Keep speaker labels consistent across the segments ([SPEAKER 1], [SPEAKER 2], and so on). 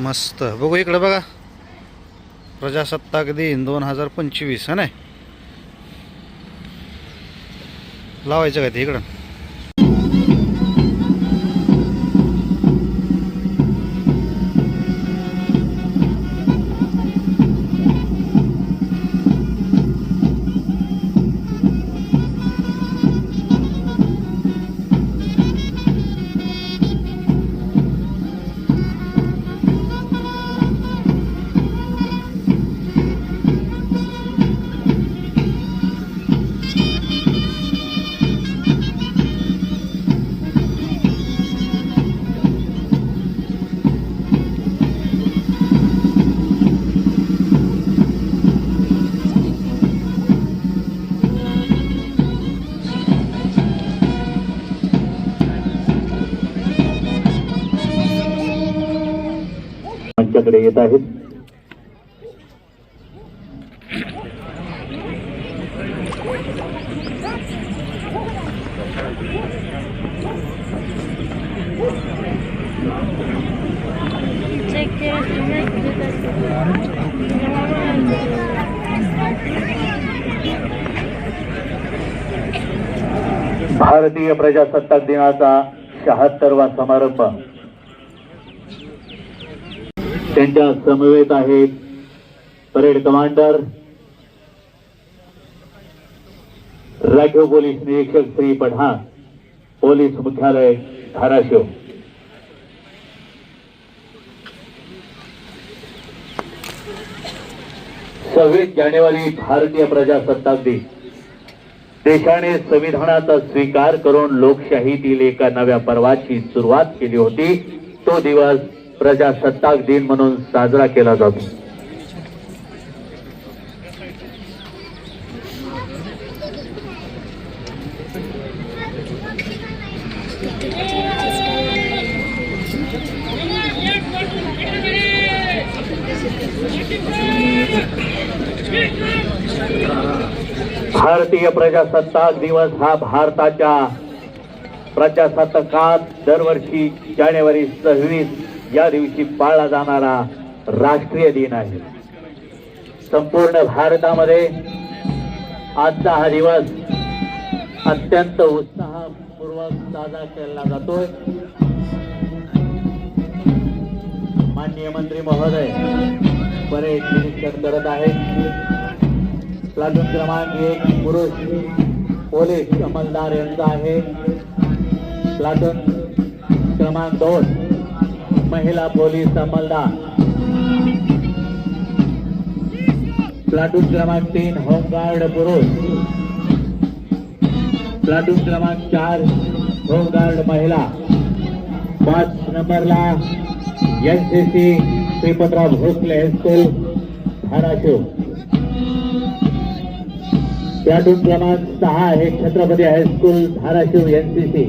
[SPEAKER 1] मस्त बघू इकडे बघा. प्रजासत्ताक दिन 2025 है ना. लावायचं का ते इकडं.
[SPEAKER 2] आमच्याकडे येत आहेत. भारतीय प्रजासत्ताक दिनाचा 76वा समारंभ. त्यांच्या समवेत आहेत परेड कमांडर राखीव पोलीस निरीक्षक श्री पठाण, पोलीस मुख्यालय धाराशिव. सव्वीस जानेवारी भारतीय प्रजासत्ताक दिन. देशाने संविधानाचा स्वीकार करून लोकशाहीतील एका नव्या पर्वाची सुरुवात केली होती. तो दिवस प्रजासत्ताक दिन म्हणून साजरा केला जातो. भारतीय प्रजासत्ताक दिवस हा भारताच्या प्रजासत्ताकात दरवर्षी जानेवारी 26 या दिवशी पाळला जाणारा राष्ट्रीय दिन आहे. संपूर्ण भारतामध्ये आजचा हा दिवस अत्यंत उत्साहपूर्वक साजरा केला जातोय. माननीय मंत्री महोदय परेड निरीक्षण करत आहेत. प्लाटून क्रमांक 1 पुरुष पोलीस अंमलदार यांचा आहे. प्लाटून क्रमांक 2 महिला पोलीस अंमलदार. प्लाटून क्रमांक 3 होमगार्ड पुरुष. प्लाटून क्रमांक 4 होमगार्ड महिला. 5 नंबरला NCC Shripatrao Bhosale high school Dharashiv. Platoon क्रमांक 6 आहे Chhatrapati high school Dharashiv NCC.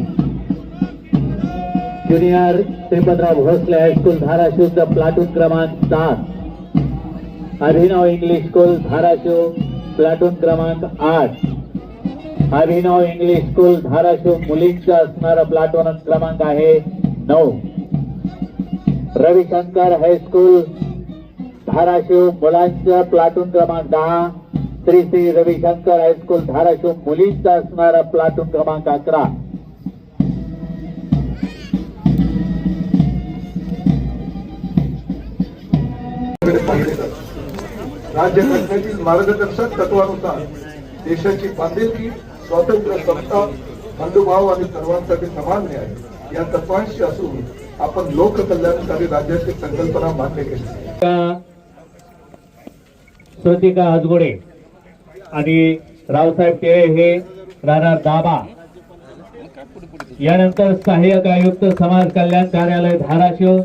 [SPEAKER 2] Junior Shripatrao Bhosale high school धाराशिवचा प्लाटून क्रमांक 7. Abhinav English school Dharashiv platoon क्रमांक 8. अभिनव इंग्लिश स्कूल धाराशिव मुलींचा असणारा प्लाटून क्रमांक आहे 9. रविशंकर हायस्कूल धाराशिव मुलांचा प्लाटून क्रमांक 10. श्री श्री रविशंकर हायस्कूल धाराशिव मुलींचा असणारा प्लाटून क्रमांक 11.
[SPEAKER 3] राज्यघटनेतील मार्गदर्शक तत्वानुसार देशाची बांधिलकी, स्वातंत्र्य, समता, बंधुभाव आणि सर्वांसाठी समान न्याय या तत्वांशी असून आपण लोककल्याणकारी राज्याची संकल्पना मान्य केली.
[SPEAKER 2] श्रुतिका आजगोडे आणि रावसाहेब टिळे हे राहणार दाबा. यानंतर सहाय्यक आयुक्त समाज कल्याण कार्यालय धाराशिव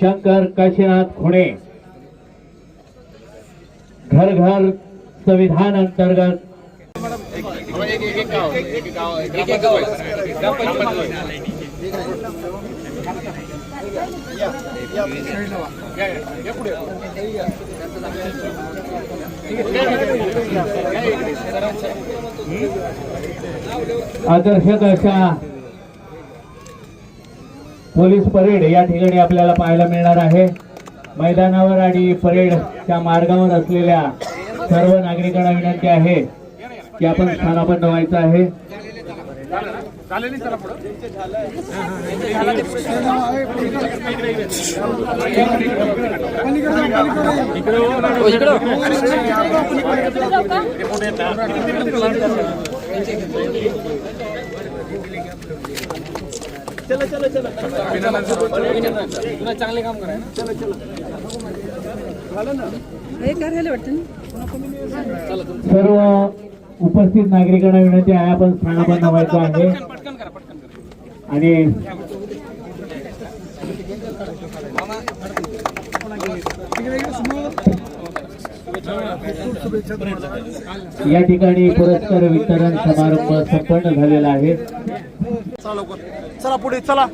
[SPEAKER 2] शंकर काशीनाथ खुणे. घर घर संविधान अंतर्गत आकर्षक अशा पोलीस परेड या ठिकाणी आपल्याला पाहायला मिळणार आहे. मैदानावर आणि परेडच्या मार्गावर असलेल्या सर्व नागरिकांना विनंती आहे की आपण स्थानापन्न व्हायचं आहे.
[SPEAKER 4] चांगले काम कराय
[SPEAKER 2] सर्व उपस्थित नागरिकांना विनंती आहे आपण स्थानापन्न व्हायचं आहे. आणि या ठिकाणी पुरस्कार वितरण समारंभ संपन्न झालेला आहे.
[SPEAKER 4] चला पुढे चला.